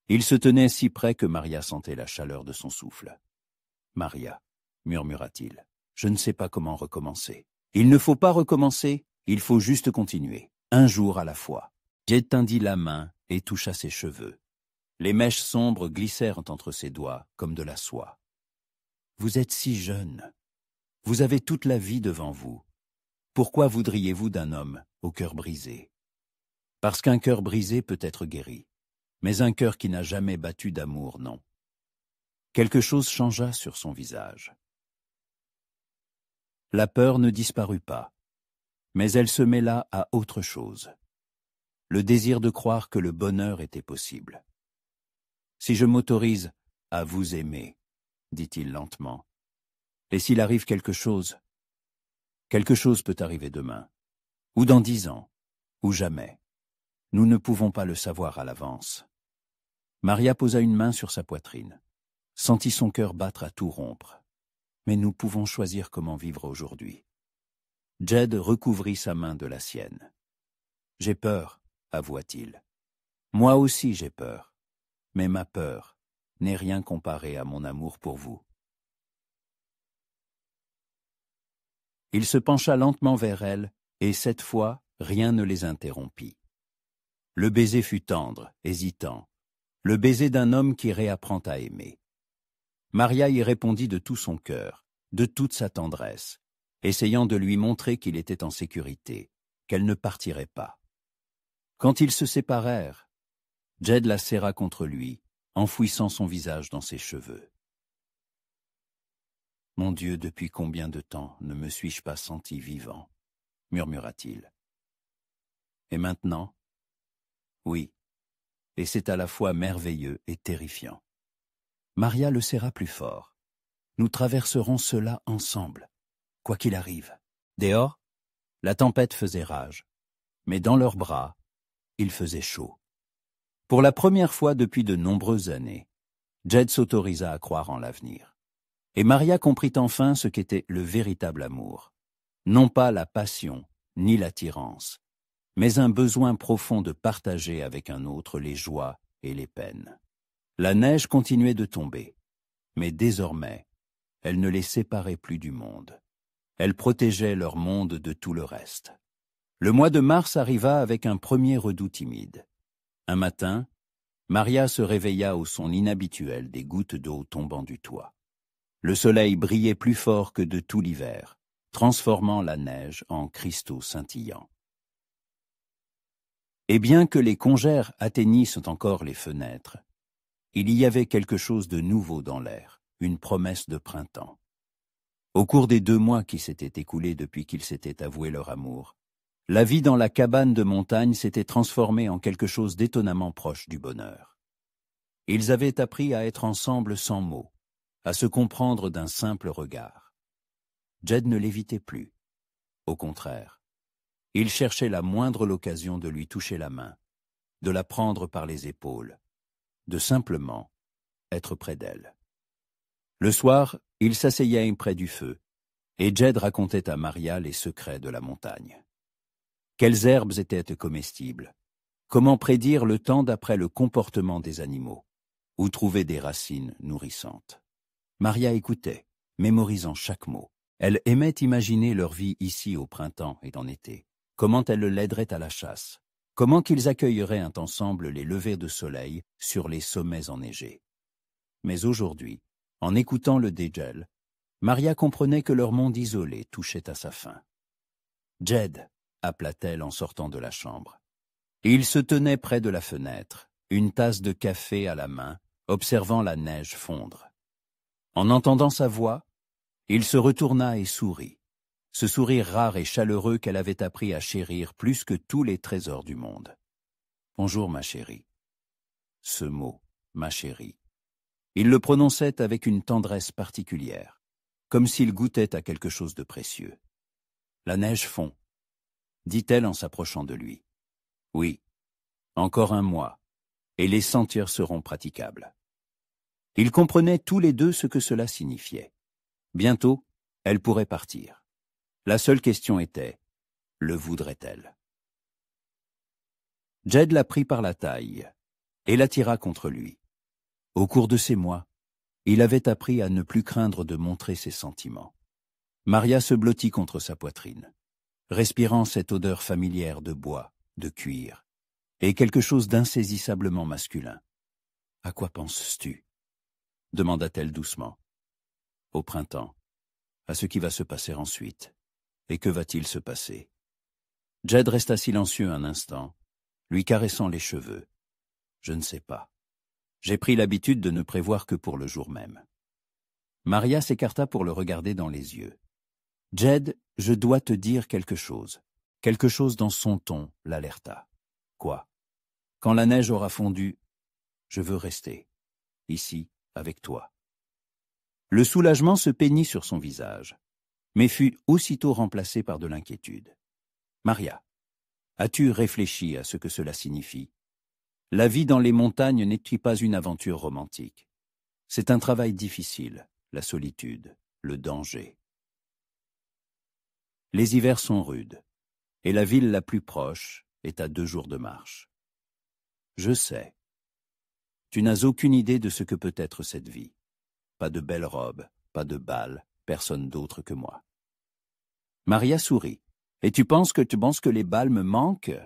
Il se tenait si près que Maria sentait la chaleur de son souffle. « Maria, » murmura-t-il, « je ne sais pas comment recommencer. » Il ne faut pas recommencer, il faut juste continuer, un jour à la fois. Jed tendit la main et toucha ses cheveux. Les mèches sombres glissèrent entre ses doigts comme de la soie. « Vous êtes si jeune. Vous avez toute la vie devant vous. Pourquoi voudriez-vous d'un homme au cœur brisé ? Parce qu'un cœur brisé peut être guéri, mais un cœur qui n'a jamais battu d'amour, non. » Quelque chose changea sur son visage. La peur ne disparut pas, mais elle se mêla à autre chose. Le désir de croire que le bonheur était possible. « Si je m'autorise à vous aimer, » dit-il lentement, « et s'il arrive quelque chose peut arriver demain, ou dans 10 ans, ou jamais. Nous ne pouvons pas le savoir à l'avance. » Maria posa une main sur sa poitrine, sentit son cœur battre à tout rompre. « Mais nous pouvons choisir comment vivre aujourd'hui. » Jed recouvrit sa main de la sienne. « J'ai peur, » avoua-t-il. « Moi aussi j'ai peur, mais ma peur n'est rien comparé à mon amour pour vous. » Il se pencha lentement vers elle, et cette fois, rien ne les interrompit. Le baiser fut tendre, hésitant, le baiser d'un homme qui réapprend à aimer. Maria y répondit de tout son cœur, de toute sa tendresse, essayant de lui montrer qu'il était en sécurité, qu'elle ne partirait pas. Quand ils se séparèrent, Jed la serra contre lui, enfouissant son visage dans ses cheveux. « Mon Dieu, depuis combien de temps ne me suis-je pas senti vivant ?» murmura-t-il. « Et maintenant ? Oui, et c'est à la fois merveilleux et terrifiant. » Maria le serra plus fort. « Nous traverserons cela ensemble, quoi qu'il arrive. » Dehors, la tempête faisait rage, mais dans leurs bras, il faisait chaud. Pour la première fois depuis de nombreuses années, Jed s'autorisa à croire en l'avenir. Et Maria comprit enfin ce qu'était le véritable amour. Non pas la passion, ni l'attirance, mais un besoin profond de partager avec un autre les joies et les peines. La neige continuait de tomber, mais désormais, elle ne les séparait plus du monde. Elle protégeait leur monde de tout le reste. Le mois de mars arriva avec un premier redout timide. Un matin, Maria se réveilla au son inhabituel des gouttes d'eau tombant du toit. Le soleil brillait plus fort que de tout l'hiver, transformant la neige en cristaux scintillants. Et bien que les congères atteignissent encore les fenêtres, il y avait quelque chose de nouveau dans l'air, une promesse de printemps. Au cours des 2 mois qui s'étaient écoulés depuis qu'ils s'étaient avoués leur amour, la vie dans la cabane de montagne s'était transformée en quelque chose d'étonnamment proche du bonheur. Ils avaient appris à être ensemble sans mots, à se comprendre d'un simple regard. Jed ne l'évitait plus. Au contraire, il cherchait la moindre occasion de lui toucher la main, de la prendre par les épaules, de simplement être près d'elle. Le soir, il s'asseyait près du feu, et Jed racontait à Maria les secrets de la montagne. Quelles herbes étaient comestibles? Comment prédire le temps d'après le comportement des animaux? Où trouver des racines nourrissantes? Maria écoutait, mémorisant chaque mot. Elle aimait imaginer leur vie ici au printemps et en été. Comment elle l'aiderait à la chasse? Comment qu'ils accueilleraient ensemble les levées de soleil sur les sommets enneigés? Mais aujourd'hui, en écoutant le dégel, Maria comprenait que leur monde isolé touchait à sa fin. « Jed !» appela-t-elle en sortant de la chambre. Il se tenait près de la fenêtre, une tasse de café à la main, observant la neige fondre. En entendant sa voix, il se retourna et sourit, ce sourire rare et chaleureux qu'elle avait appris à chérir plus que tous les trésors du monde. « Bonjour, ma chérie. » Ce mot, ma chérie. Il le prononçait avec une tendresse particulière, comme s'il goûtait à quelque chose de précieux. « La neige fond, » dit-elle en s'approchant de lui. « Oui, encore 1 mois, et les sentiers seront praticables. » Ils comprenaient tous les deux ce que cela signifiait. Bientôt, elle pourrait partir. La seule question était, le voudrait-elle? Jed la prit par la taille et l'attira contre lui. Au cours de ces mois, il avait appris à ne plus craindre de montrer ses sentiments. Maria se blottit contre sa poitrine, respirant cette odeur familière de bois, de cuir, et quelque chose d'insaisissablement masculin. « À quoi penses-tu » demanda-t-elle doucement. « Au printemps, à ce qui va se passer ensuite. Et que va-t-il se passer ?» Jed resta silencieux un instant, lui caressant les cheveux. « Je ne sais pas. J'ai pris l'habitude de ne prévoir que pour le jour même. » Maria s'écarta pour le regarder dans les yeux. « Jed, je dois te dire quelque chose. » Quelque chose dans son ton l'alerta. « Quoi ?» ?»« Quand la neige aura fondu, je veux rester, ici, avec toi. » Le soulagement se peignit sur son visage, mais fut aussitôt remplacé par de l'inquiétude. « Maria, as-tu réfléchi à ce que cela signifie? La vie dans les montagnes n'est-il pas une aventure romantique? C'est un travail difficile, la solitude, le danger. Les hivers sont rudes, et la ville la plus proche est à 2 jours de marche. Je sais. Tu n'as aucune idée de ce que peut être cette vie. Pas de belles robes, pas de bal, personne d'autre que moi. » Maria sourit. « Et tu penses que les bals me manquent?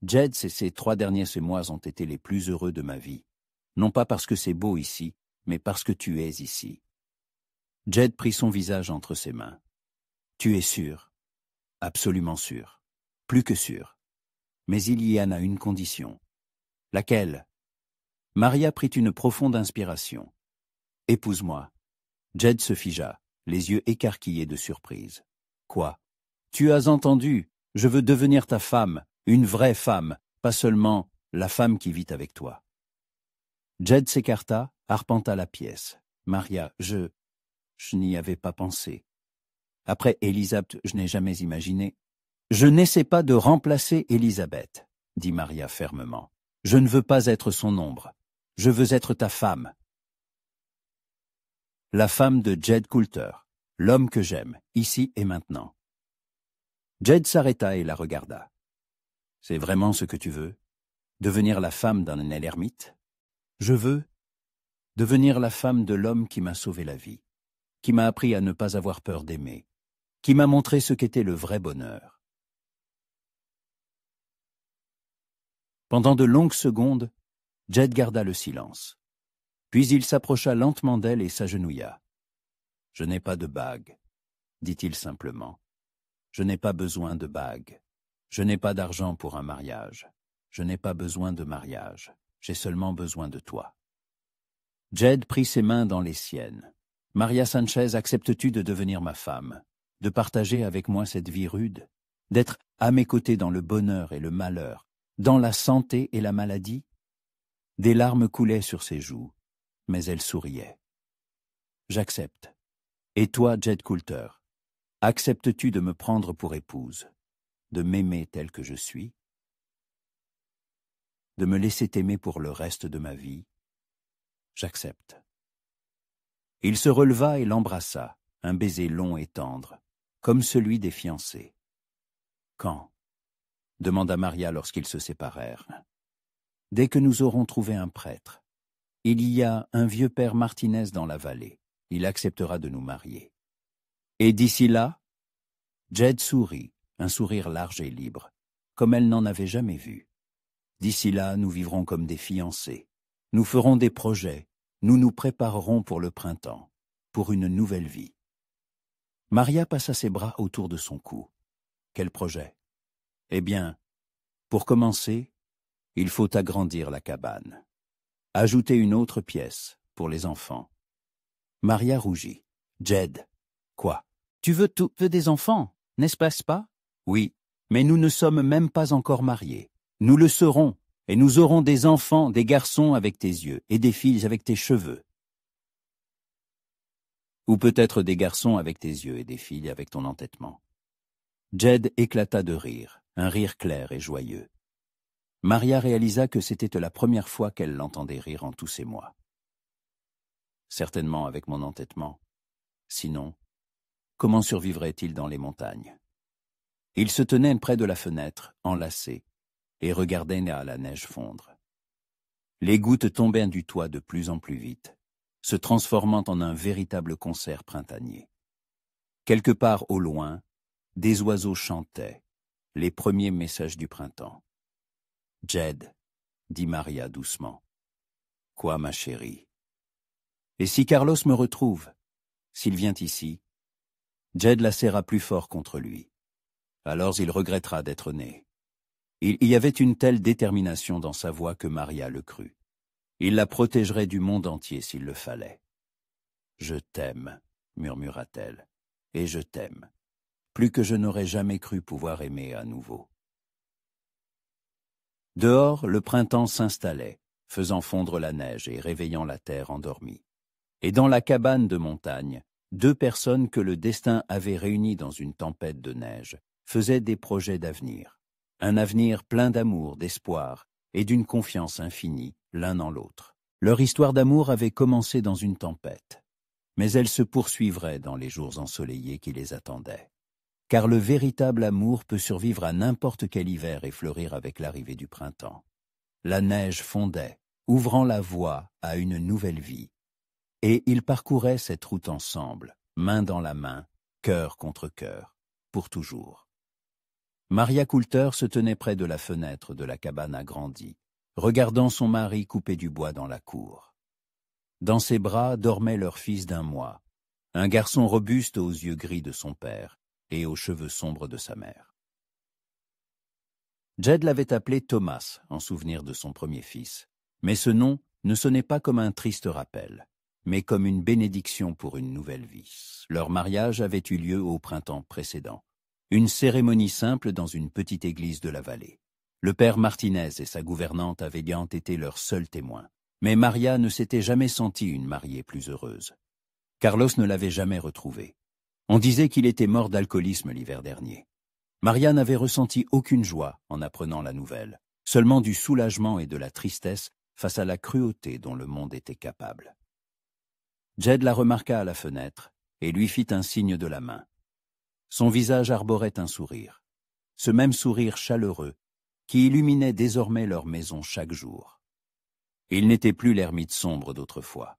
Jed, ces 3 derniers mois ont été les plus heureux de ma vie. Non pas parce que c'est beau ici, mais parce que tu es ici. » Jed prit son visage entre ses mains. « Tu es sûr? Absolument sûr. Plus que sûr. Mais il y en a une condition. » « Laquelle ?» Maria prit une profonde inspiration. « Épouse-moi. » Jed se figea, les yeux écarquillés de surprise. « Quoi? Tu as entendu? Je veux devenir ta femme, une vraie femme, pas seulement la femme qui vit avec toi. » Jed s'écarta, arpenta la pièce. « Maria, je n'y avais pas pensé. Après Élisabeth, je n'ai jamais imaginé. »« Je n'essaie pas de remplacer Élisabeth, » dit Maria fermement. « Je ne veux pas être son ombre. Je veux être ta femme. » La femme de Jed Coulter, l'homme que j'aime, ici et maintenant. Jed s'arrêta et la regarda. « C'est vraiment ce que tu veux? Devenir la femme d'un ermite? »« Je veux devenir la femme de l'homme qui m'a sauvé la vie, qui m'a appris à ne pas avoir peur d'aimer, qui m'a montré ce qu'était le vrai bonheur. » Pendant de longues secondes, Jed garda le silence. Puis il s'approcha lentement d'elle et s'agenouilla. Je n'ai pas de bague, dit-il simplement. Je n'ai pas besoin de bague. Je n'ai pas d'argent pour un mariage. Je n'ai pas besoin de mariage. J'ai seulement besoin de toi. Jed prit ses mains dans les siennes. Maria Sanchez, acceptes-tu de devenir ma femme, de partager avec moi cette vie rude, d'être à mes côtés dans le bonheur et le malheur, dans la santé et la maladie? Des larmes coulaient sur ses joues, mais elle souriait. J'accepte. Et toi, Jed Coulter, acceptes-tu de me prendre pour épouse, de m'aimer tel que je suis, de me laisser t'aimer pour le reste de ma vie? J'accepte. Il se releva et l'embrassa, un baiser long et tendre, comme celui des fiancés. Quand? Demanda Maria lorsqu'ils se séparèrent. Dès que nous aurons trouvé un prêtre. Il y a un vieux père Martinez dans la vallée. Il acceptera de nous marier. Et d'ici là? Jed sourit, un sourire large et libre, comme elle n'en avait jamais vu. D'ici là, nous vivrons comme des fiancés. Nous ferons des projets. Nous nous préparerons pour le printemps, pour une nouvelle vie. Maria passa ses bras autour de son cou. Quel projet? Eh bien, pour commencer, il faut agrandir la cabane. Ajouter une autre pièce pour les enfants. Maria rougit. Jed. Quoi? Tu veux des enfants, n'est-ce pas? Oui, mais nous ne sommes même pas encore mariés. Nous le serons, et nous aurons des enfants, des garçons avec tes yeux, et des filles avec tes cheveux. Ou peut-être des garçons avec tes yeux et des filles avec ton entêtement. Jed éclata de rire, un rire clair et joyeux. Maria réalisa que c'était la première fois qu'elle l'entendait rire en tous ces mois. Certainement avec mon entêtement. Sinon, comment survivrait-il dans les montagnes? Il se tenait près de la fenêtre, enlacé, et regardait à la neige fondre. Les gouttes tombaient du toit de plus en plus vite, se transformant en un véritable concert printanier. Quelque part au loin, des oiseaux chantaient, les premiers messages du printemps. « Jed, » dit Maria doucement. « Quoi, ma chérie? Et si Carlos me retrouve, s'il vient ici? » Jed la serra plus fort contre lui. Alors il regrettera d'être né. Il y avait une telle détermination dans sa voix que Maria le crut. Il la protégerait du monde entier s'il le fallait. « Je t'aime, » murmura-t-elle, « et je t'aime, plus que je n'aurais jamais cru pouvoir aimer à nouveau. » Dehors, le printemps s'installait, faisant fondre la neige et réveillant la terre endormie. Et dans la cabane de montagne, deux personnes que le destin avait réunies dans une tempête de neige faisaient des projets d'avenir. Un avenir plein d'amour, d'espoir et d'une confiance infinie l'un en l'autre. Leur histoire d'amour avait commencé dans une tempête, mais elle se poursuivrait dans les jours ensoleillés qui les attendaient. Car le véritable amour peut survivre à n'importe quel hiver et fleurir avec l'arrivée du printemps. La neige fondait, ouvrant la voie à une nouvelle vie. Et ils parcouraient cette route ensemble, main dans la main, cœur contre cœur, pour toujours. Maria Coulter se tenait près de la fenêtre de la cabane agrandie, regardant son mari couper du bois dans la cour. Dans ses bras dormait leur fils d'1 mois, un garçon robuste aux yeux gris de son père et aux cheveux sombres de sa mère. Jed l'avait appelé Thomas en souvenir de son premier fils, mais ce nom ne sonnait pas comme un triste rappel, mais comme une bénédiction pour une nouvelle vie. Leur mariage avait eu lieu au printemps précédent. Une cérémonie simple dans une petite église de la vallée. Le père Martinez et sa gouvernante avaient bien été leurs seuls témoins. Mais Maria ne s'était jamais sentie une mariée plus heureuse. Carlos ne l'avait jamais retrouvée. On disait qu'il était mort d'alcoolisme l'hiver dernier. Maria n'avait ressenti aucune joie en apprenant la nouvelle, seulement du soulagement et de la tristesse face à la cruauté dont le monde était capable. Jed la remarqua à la fenêtre et lui fit un signe de la main. Son visage arborait un sourire, ce même sourire chaleureux qui illuminait désormais leur maison chaque jour. Il n'était plus l'ermite sombre d'autrefois.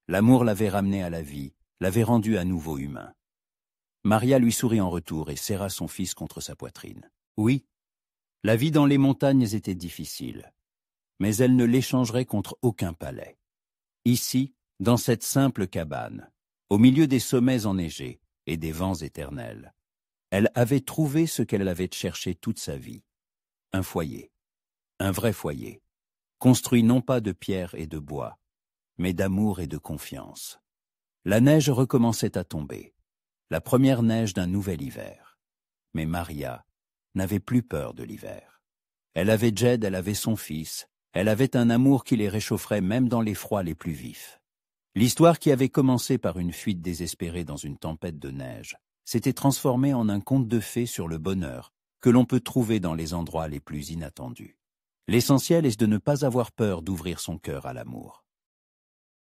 L'amour l'avait ramené à la vie, l'avait rendu à nouveau humain. Maria lui sourit en retour et serra son fils contre sa poitrine. Oui, la vie dans les montagnes était difficile, mais elle ne l'échangerait contre aucun palais. Ici, dans cette simple cabane, au milieu des sommets enneigés et des vents éternels. Elle avait trouvé ce qu'elle avait cherché toute sa vie. Un foyer. Un vrai foyer. Construit non pas de pierre et de bois, mais d'amour et de confiance. La neige recommençait à tomber. La première neige d'un nouvel hiver. Mais Maria n'avait plus peur de l'hiver. Elle avait Jed, elle avait son fils, elle avait un amour qui les réchaufferait même dans les froids les plus vifs. L'histoire qui avait commencé par une fuite désespérée dans une tempête de neige s'était transformée en un conte de fées sur le bonheur que l'on peut trouver dans les endroits les plus inattendus. L'essentiel est de ne pas avoir peur d'ouvrir son cœur à l'amour.